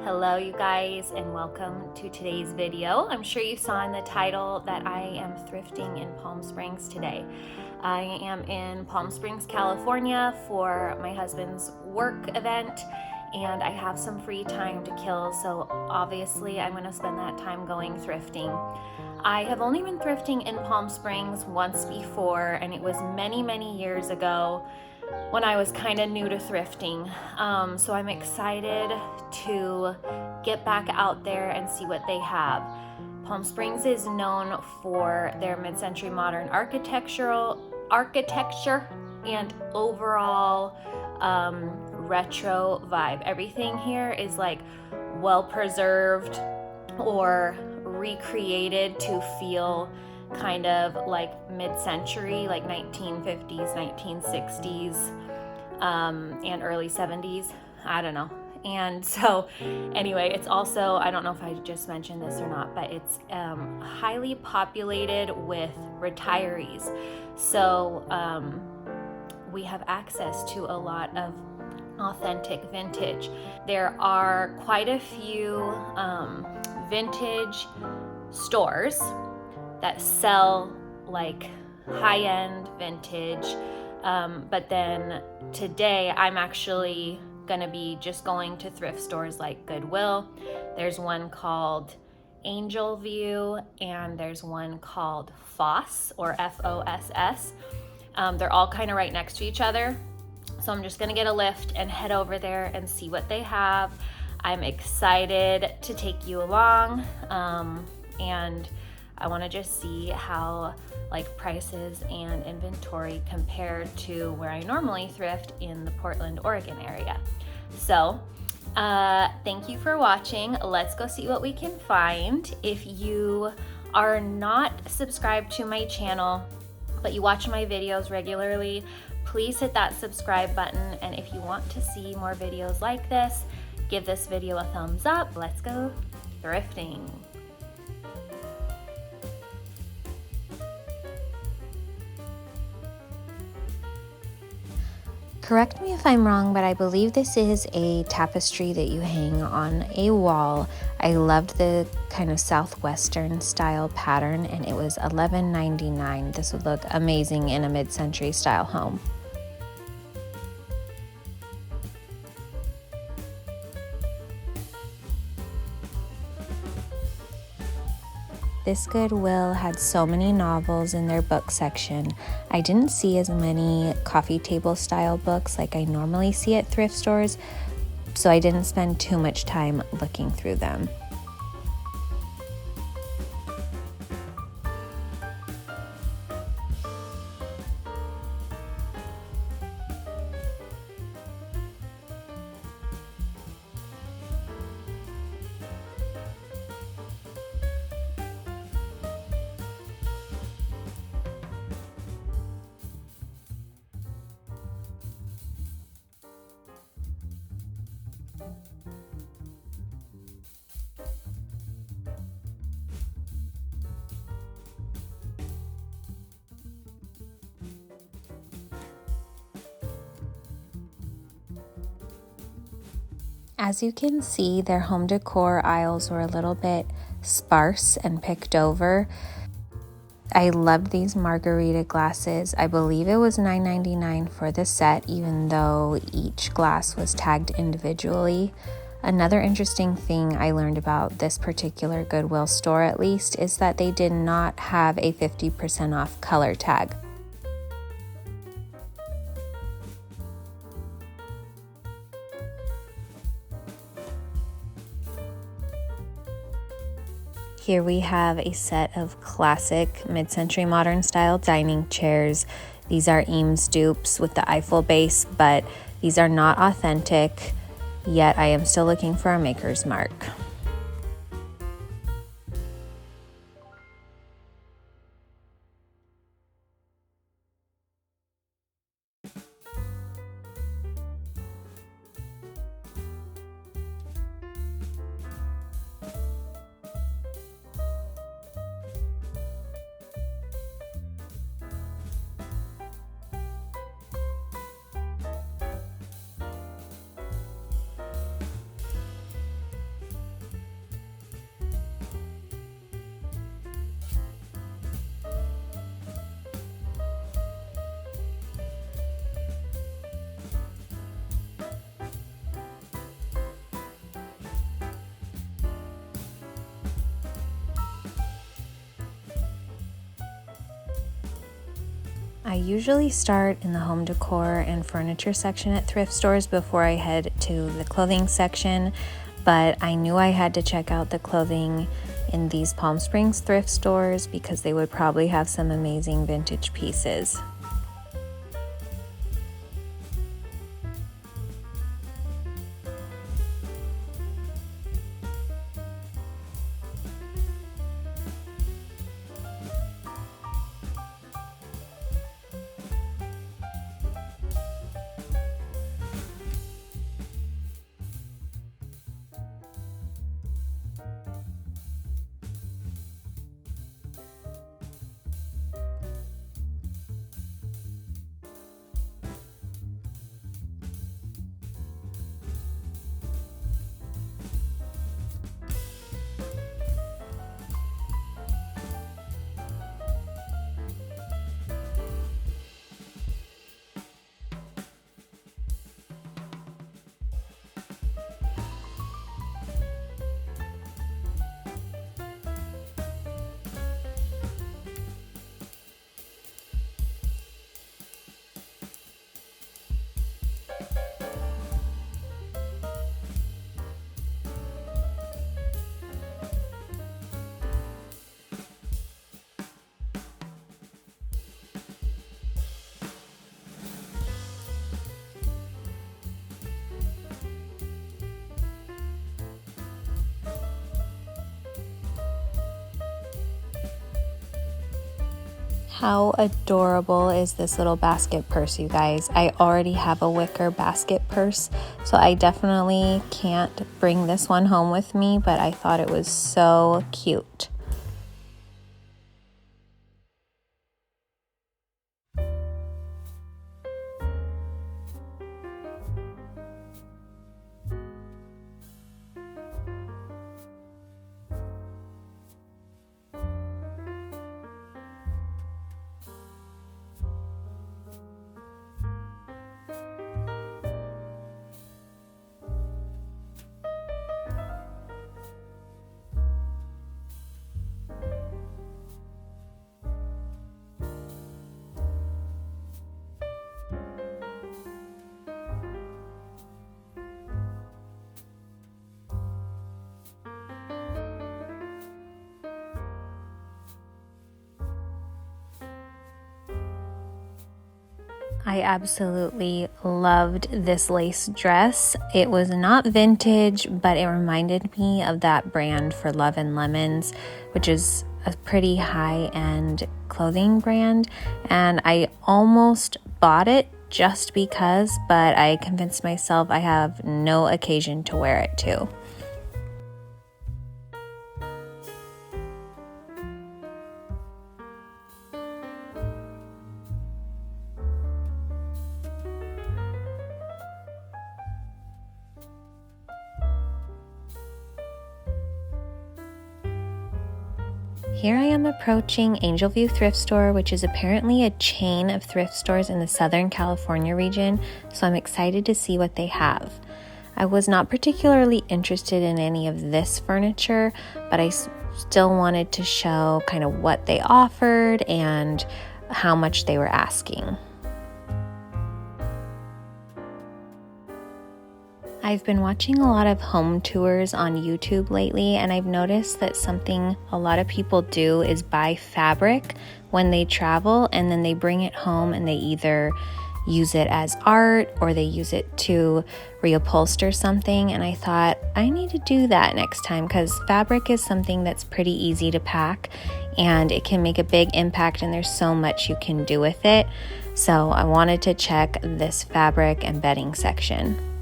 Hello you guys, and welcome to today's video. I'm sure you saw in the title that I am thrifting in Palm Springs today. I am in Palm Springs, California for my husband's work event, and I have some free time to kill, so obviously I'm going to spend that time going thrifting. I have only been thrifting in Palm Springs once before, and it was many years ago when I was kind of new to thrifting. So I'm excited to get back out there and see what they have. Palm Springs is known for their mid-century modern architecture and overall retro vibe. Everything here is like well preserved or recreated to feel kind of like mid-century, like 1950s, 1960s, and early 70s. I don't know. And so anyway, it's also, I don't know if I just mentioned this or not, but it's highly populated with retirees. So we have access to a lot of authentic vintage. There are quite a few vintage stores that sell like high-end vintage, but then today I'm actually gonna be just going to thrift stores like Goodwill. There's one called Angel View and there's one called Foss, or Foss. They're all kind of right next to each other, so I'm just gonna get a lift and head over there and see what they have. I'm excited to take you along, and I want to just see how like prices and inventory compared to where I normally thrift in the Portland, Oregon area. So thank you for watching. Let's go see what we can find. If you are not subscribed to my channel, but you watch my videos regularly, please hit that subscribe button. And if you want to see more videos like this, give this video a thumbs up. Let's go thrifting. Correct me if I'm wrong, but I believe this is a tapestry that you hang on a wall. I loved the kind of southwestern style pattern, and it was $11.99. This would look amazing in a mid-century style home. This Goodwill had so many novels in their book section. I didn't see as many coffee table style books like I normally see at thrift stores, so I didn't spend too much time looking through them. As you can see, their home decor aisles were a little bit sparse and picked over. I loved these margarita glasses. I believe it was $9.99 for the set, even though each glass was tagged individually. Another interesting thing I learned about this particular Goodwill store, at least, is that they did not have a 50% off color tag. Here we have a set of classic mid-century modern style dining chairs. These are Eames dupes with the Eiffel base, but these are not authentic, yet I am still looking for a maker's mark. I usually start in the home decor and furniture section at thrift stores before I head to the clothing section, but I knew I had to check out the clothing in these Palm Springs thrift stores because they would probably have some amazing vintage pieces. How adorable is this little basket purse, you guys? I already have a wicker basket purse, so I definitely can't bring this one home with me, but I thought it was so cute. I absolutely loved this lace dress. It was not vintage, but it reminded me of that brand for Love and Lemons, which is a pretty high-end clothing brand. And I almost bought it just because, but I convinced myself I have no occasion to wear it to. Here I am approaching Angel View Thrift Store, which is apparently a chain of thrift stores in the Southern California region, so I'm excited to see what they have. I was not particularly interested in any of this furniture, but I still wanted to show kind of what they offered and how much they were asking. I've been watching a lot of home tours on YouTube lately, and I've noticed that something a lot of people do is buy fabric when they travel, and then they bring it home and they either use it as art or they use it to reupholster something. And I thought I need to do that next time because fabric is something that's pretty easy to pack and it can make a big impact, and there's so much you can do with it. So I wanted to check this fabric and bedding section.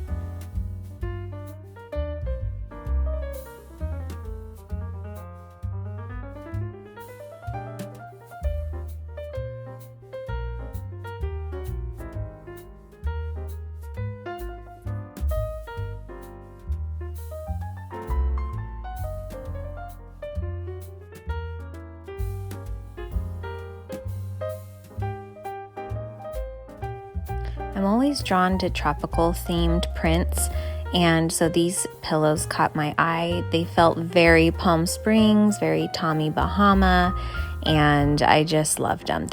I'm always drawn to tropical themed prints, and so these pillows caught my eye. They felt very Palm Springs, very Tommy Bahama, and I just loved them.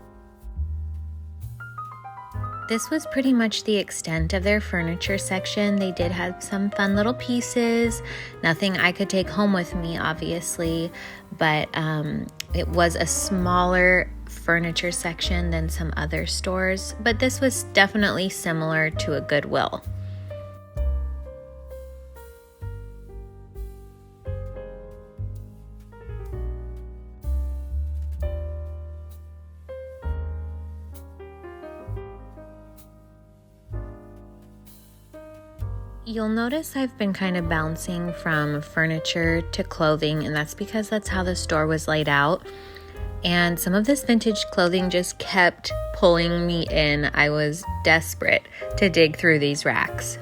This was pretty much the extent of their furniture section. They did have some fun little pieces, nothing I could take home with me, obviously, but it was a smaller furniture section than some other stores, but this was definitely similar to a Goodwill. You'll notice I've been kind of bouncing from furniture to clothing, and that's because that's how the store was laid out. And some of this vintage clothing just kept pulling me in. I was desperate to dig through these racks.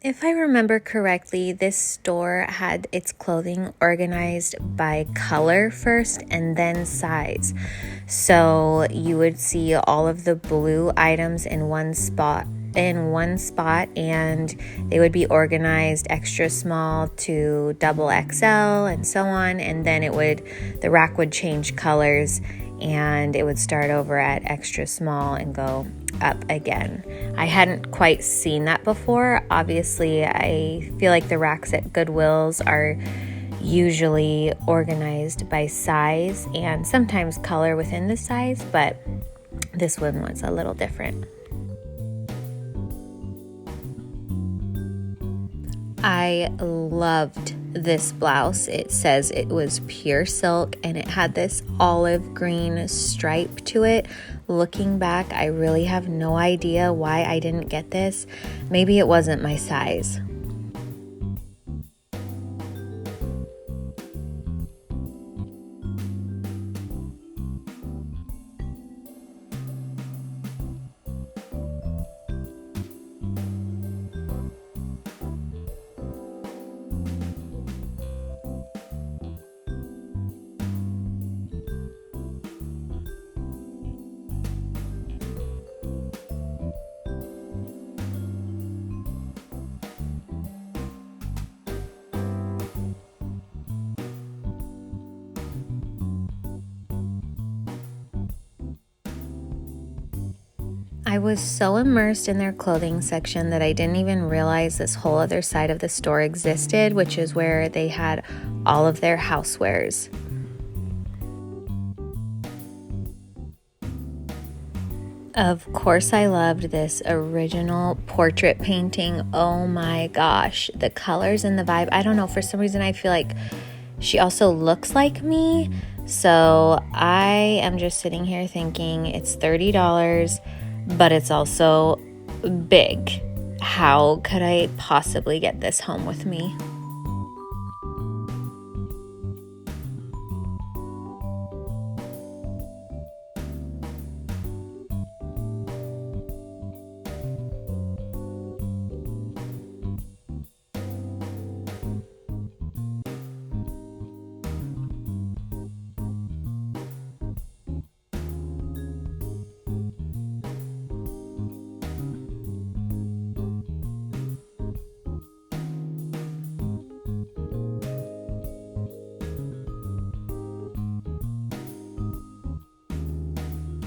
If I remember correctly, this store had its clothing organized by color first and then size. So you would see all of the blue items in one spot, and they would be organized extra small to double XL and so on, and then the rack would change colors and it would start over at extra small and go up again. I hadn't quite seen that before. Obviously, I feel like the racks at Goodwills are usually organized by size and sometimes color within the size, but this one was a little different. I loved this blouse. It says it was pure silk and it had this olive green stripe to it. Looking back, I really have no idea why I didn't get this. Maybe it wasn't my size. I was so immersed in their clothing section that I didn't even realize this whole other side of the store existed, which is where they had all of their housewares. Of course, I loved this original portrait painting. Oh my gosh, the colors and the vibe. I don't know, for some reason I feel like she also looks like me. So I am just sitting here thinking it's $30. But it's also big. How could I possibly get this home with me?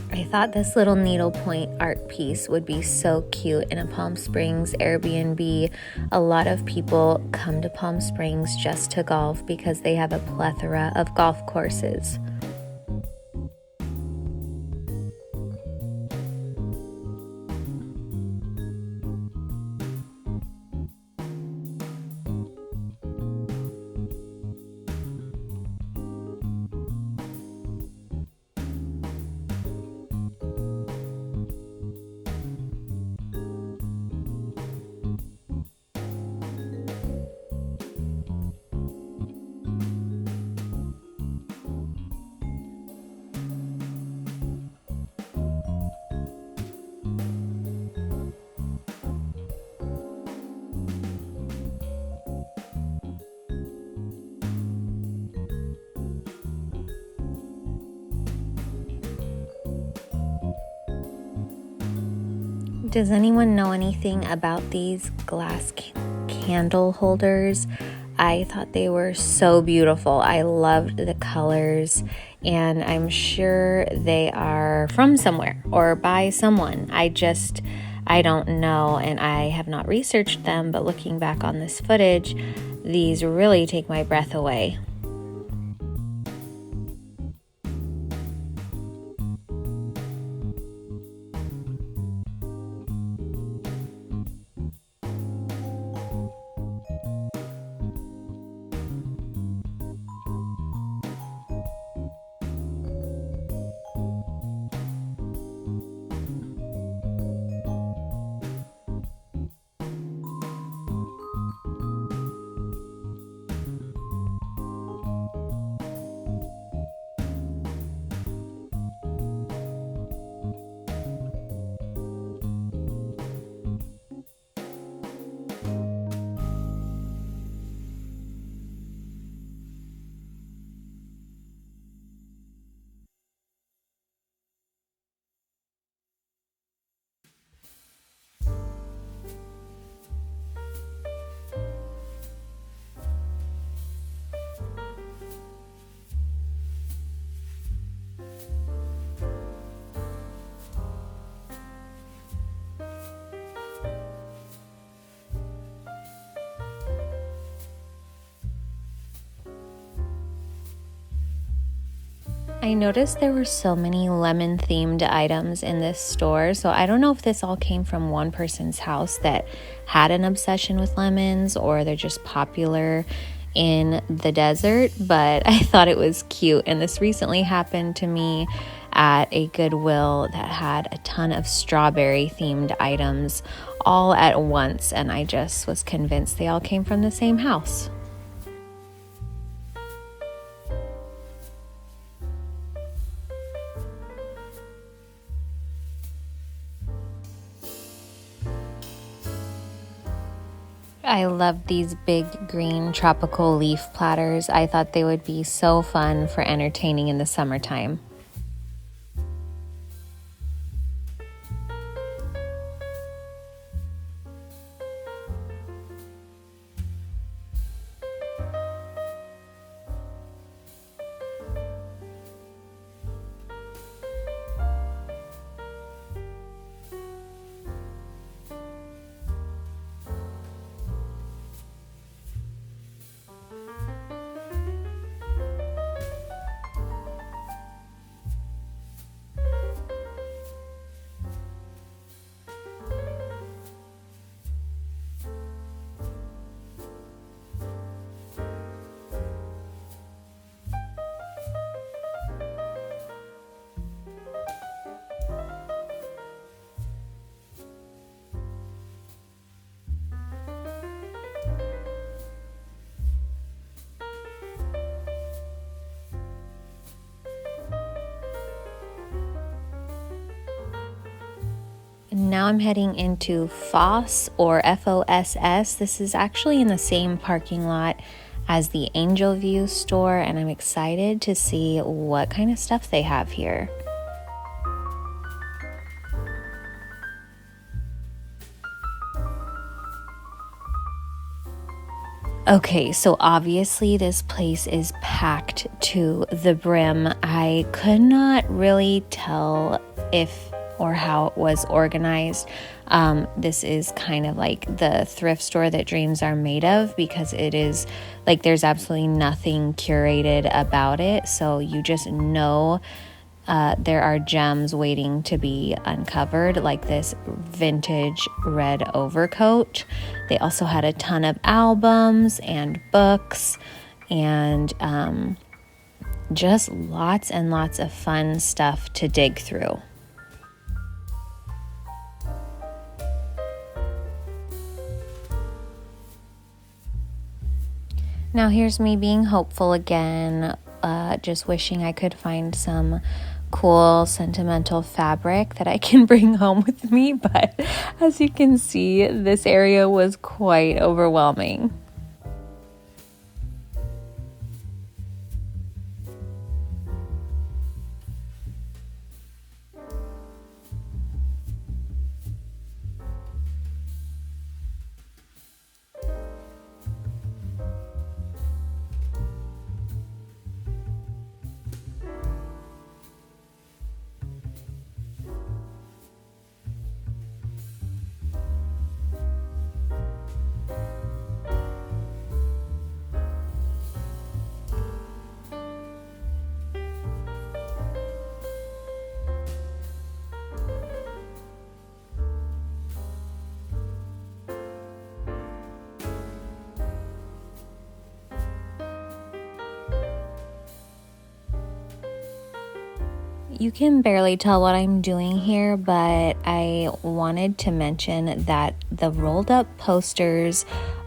I thought this little needlepoint art piece would be so cute in a Palm Springs Airbnb. A lot of people come to Palm Springs just to golf because they have a plethora of golf courses. Does anyone know anything about these glass candle holders? I thought they were so beautiful. I loved the colors, and I'm sure they are from somewhere or by someone. I don't know, and I have not researched them, but looking back on this footage, these really take my breath away. I noticed there were so many lemon themed items in this store, so I don't know if this all came from one person's house that had an obsession with lemons or they're just popular in the desert, but I thought it was cute. And this recently happened to me at a Goodwill that had a ton of strawberry themed items all at once, and I just was convinced they all came from the same house. I love these big green tropical leaf platters. I thought they would be so fun for entertaining in the summertime. Now I'm heading into Foss, or Foss. This is actually in the same parking lot as the Angel View store, and I'm excited to see what kind of stuff they have here. Okay, so obviously this place is packed to the brim. I could not really tell if or how it was organized. This is kind of like the thrift store that dreams are made of, because it is like there's absolutely nothing curated about it. So you just know there are gems waiting to be uncovered, like this vintage red overcoat. They also had a ton of albums and books and just lots and lots of fun stuff to dig through. Now here's me being hopeful again, just wishing I could find some cool sentimental fabric that I can bring home with me, but as you can see, this area was quite overwhelming. You can barely tell what I'm doing here, but I wanted to mention that the rolled up posters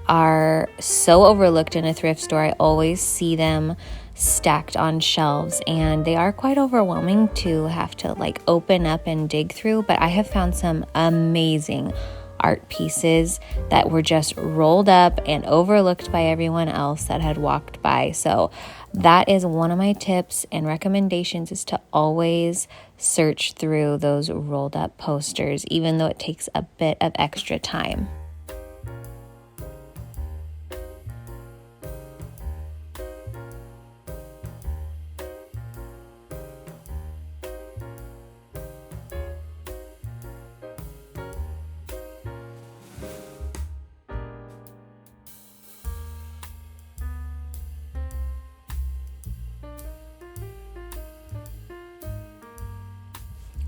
are so overlooked in a thrift store. I always see them stacked on shelves, and they are quite overwhelming to have to like open up and dig through, but I have found some amazing art pieces that were just rolled up and overlooked by everyone else that had walked by. So that is one of my tips and recommendations, is to always search through those rolled up posters, even though it takes a bit of extra time.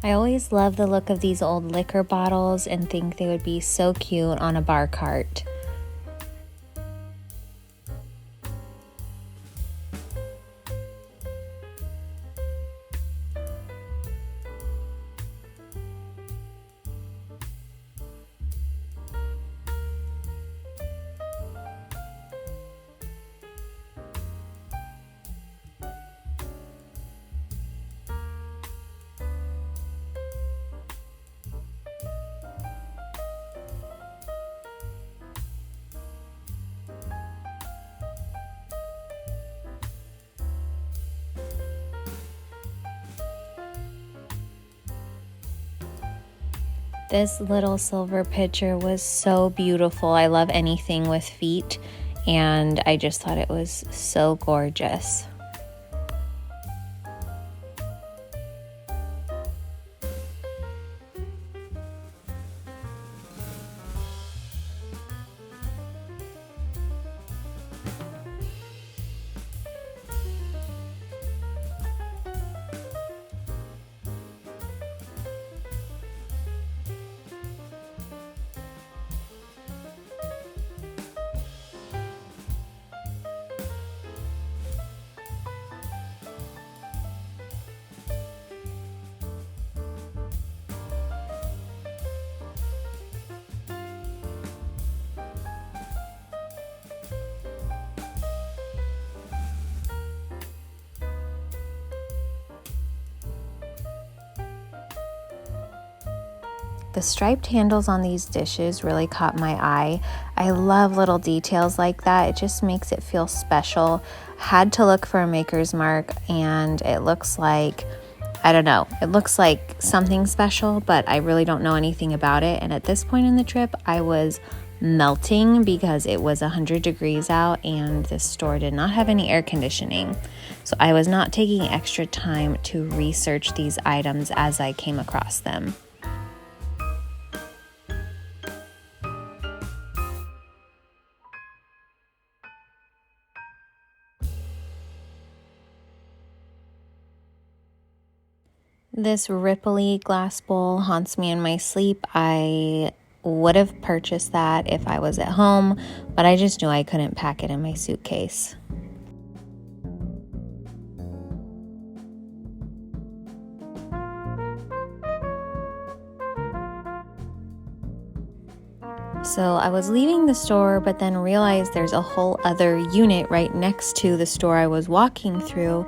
I always love the look of these old liquor bottles and think they would be so cute on a bar cart. This little silver pitcher was so beautiful. I love anything with feet, and I just thought it was so gorgeous. The striped handles on these dishes really caught my eye. I love little details like that. It just makes it feel special. Had to look for a maker's mark, and it looks like, I don't know, it looks like something special, but I really don't know anything about it. And at this point in the trip, I was melting because it was 100 degrees out and this store did not have any air conditioning. So I was not taking extra time to research these items as I came across them. This ripply glass bowl haunts me in my sleep. I would have purchased that if I was at home, but I just knew I couldn't pack it in my suitcase. So I was leaving the store, but then realized there's a whole other unit right next to the store I was walking through,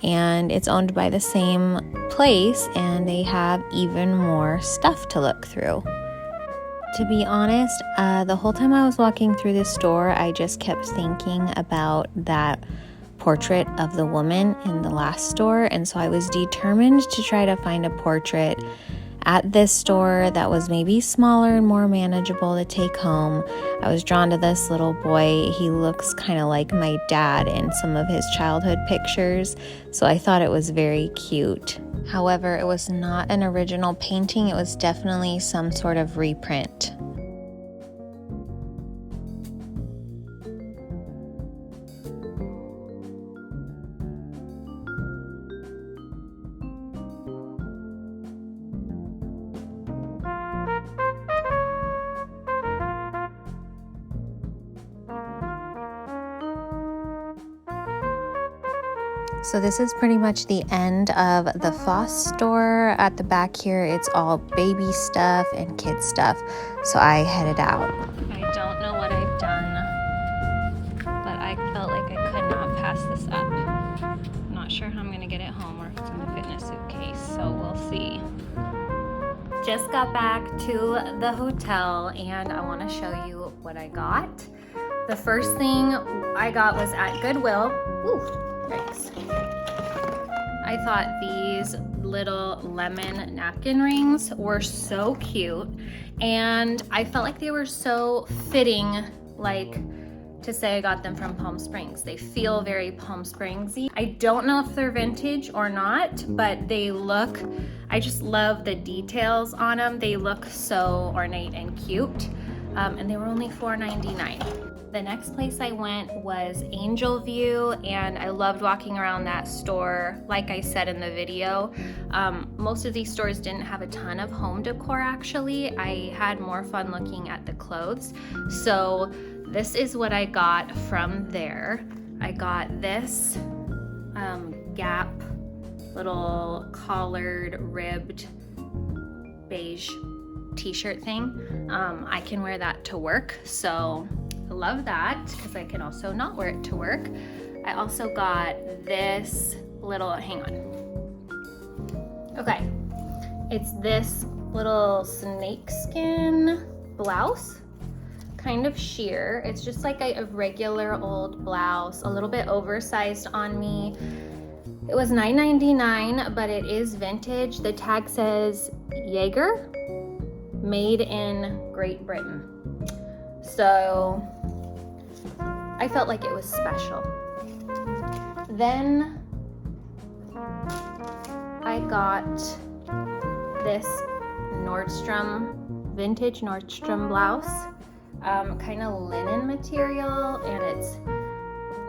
and it's owned by the same place, and they have even more stuff to look through. To be honest, the whole time I was walking through this store, I just kept thinking about that portrait of the woman in the last store, and so I was determined to try to find a portrait at this store that was maybe smaller and more manageable to take home. I was drawn to this little boy. He looks kind of like my dad in some of his childhood pictures, so I thought it was very cute. However, it was not an original painting. It was definitely some sort of reprint. So this is pretty much the end of the Foss store. At the back here, it's all baby stuff and kid stuff. So I headed out. I don't know what I've done, but I felt like I could not pass this up. I'm not sure how I'm gonna get it home or if it's gonna fit in a suitcase, so we'll see. Just got back to the hotel and I want to show you what I got. The first thing I got was at Goodwill. Ooh, thanks. I thought these little lemon napkin rings were so cute and I felt like they were so fitting, like to say I got them from Palm Springs. They feel very Palm Springsy. I don't know if they're vintage or not, but they look, I just love the details on them. They look so ornate and cute. And they were only $4.99. The next place I went was Angel View, and I loved walking around that store. Like I said in the video, most of these stores didn't have a ton of home decor actually. I had more fun looking at the clothes. So this is what I got from there. I got this Gap little collared ribbed beige t-shirt thing. I can wear that to work, so I love that because I can also not wear it to work. I also got this little, hang on. Okay, it's this little snakeskin blouse, kind of sheer. It's just like a regular old blouse, a little bit oversized on me. It was $9.99, but it is vintage. The tag says Jaeger, made in Great Britain. So I felt like it was special. Then I got this Nordstrom, vintage Nordstrom blouse, kind of linen material, and it's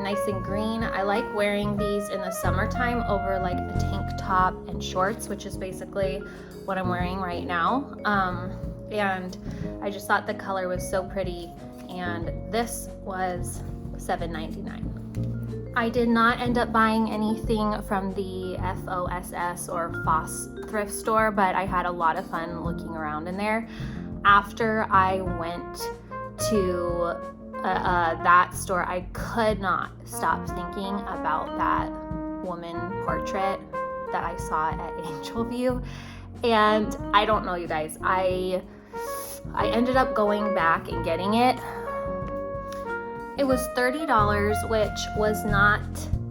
nice and green. I like wearing these in the summertime over like a tank top and shorts, which is basically what I'm wearing right now. And I just thought the color was so pretty, and this was $7.99. I did not end up buying anything from the Foss or Foss thrift store, but I had a lot of fun looking around in there. After I went to that store, I could not stop thinking about that woman portrait that I saw at Angel View. And I don't know, you guys, I ended up going back and getting it. It was $30, which was not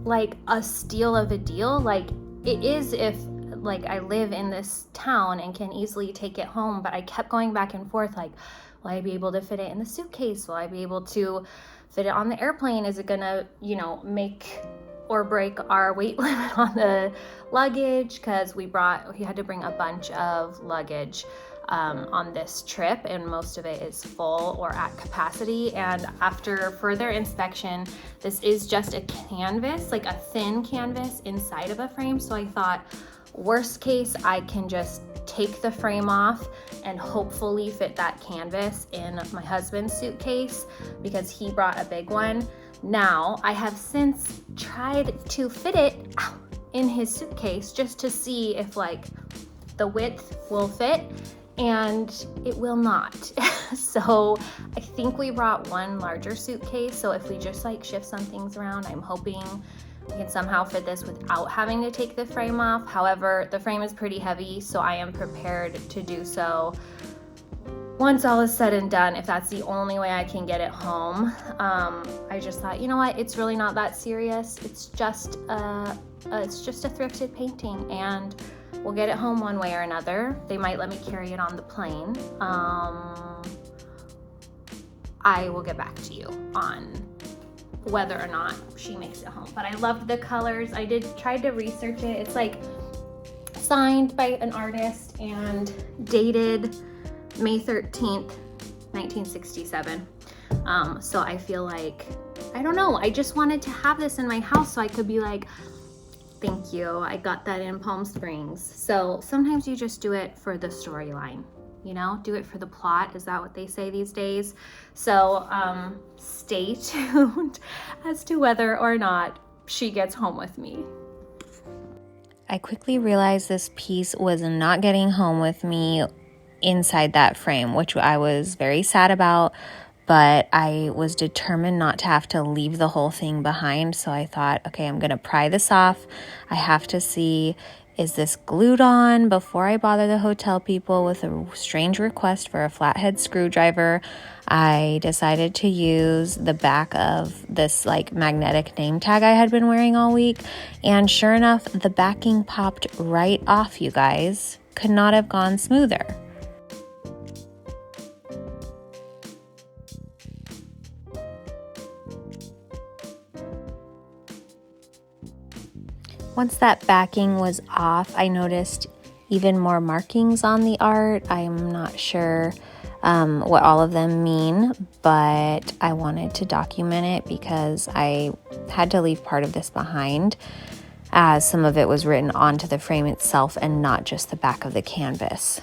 like a steal of a deal. Like it is if like I live in this town and can easily take it home, but I kept going back and forth like, will I be able to fit it in the suitcase? Will I be able to fit it on the airplane? Is it gonna, you know, make or break our weight limit on the luggage? Because we had to bring a bunch of luggage on this trip, and most of it is full or at capacity. And after further inspection, this is just a canvas, like a thin canvas inside of a frame. So I thought, worst case, I can just take the frame off and hopefully fit that canvas in my husband's suitcase because he brought a big one. Now, I have since tried to fit it in his suitcase just to see if like the width will fit, and it will not. So I think we brought one larger suitcase. So if we just like shift some things around, I'm hoping we can somehow fit this without having to take the frame off. However, the frame is pretty heavy, so I am prepared to do so once all is said and done, if that's the only way I can get it home. I just thought, you know what, it's really not that serious. It's just a thrifted painting, and we'll get it home one way or another. They might let me carry it on the plane. I will get back to you on whether or not she makes it home. But I loved the colors. I tried to research it. It's like signed by an artist and dated May 13th, 1967. So I feel like, I don't know, I just wanted to have this in my house so I could be like, thank you, I got that in Palm Springs. So sometimes you just do it for the storyline, you know, do it for the plot. Is that what they say these days? So stay tuned as to whether or not she gets home with me. I quickly realized this piece was not getting home with me inside that frame, which I was very sad about, but I was determined not to have to leave the whole thing behind. So I thought, okay, I'm gonna pry this off. I have to see, is this glued on before I bother the hotel people with a strange request for a flathead screwdriver. I decided to use the back of this like magnetic name tag I had been wearing all week. And sure enough, the backing popped right off, you guys. Could not have gone smoother. Once that backing was off, I noticed even more markings on the art. I'm not sure what all of them mean, but I wanted to document it because I had to leave part of this behind, as some of it was written onto the frame itself and not just the back of the canvas.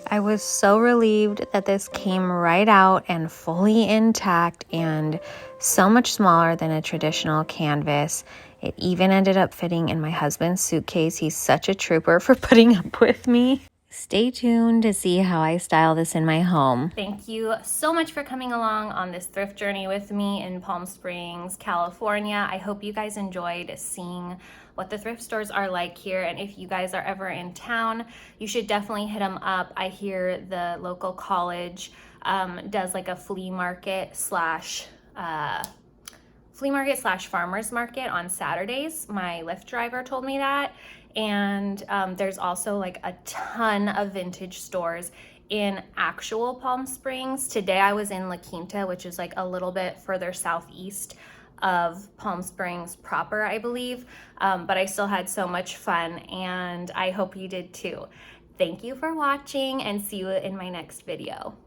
I was so relieved that this came right out and fully intact and so much smaller than a traditional canvas. It even ended up fitting in my husband's suitcase. He's such a trooper for putting up with me. Stay tuned to see how I style this in my home. Thank you so much for coming along on this thrift journey with me in Palm Springs, California. I hope you guys enjoyed seeing what the thrift stores are like here, and if you guys are ever in town, you should definitely hit them up. I hear the local college does like a flea market slash farmers market on Saturdays. My Lyft driver told me that. And there's also like a ton of vintage stores in actual Palm Springs. Today I was in La Quinta, which is like a little bit further southeast of Palm Springs proper, I believe. But I still had so much fun, and I hope you did too. Thank you for watching, and see you in my next video.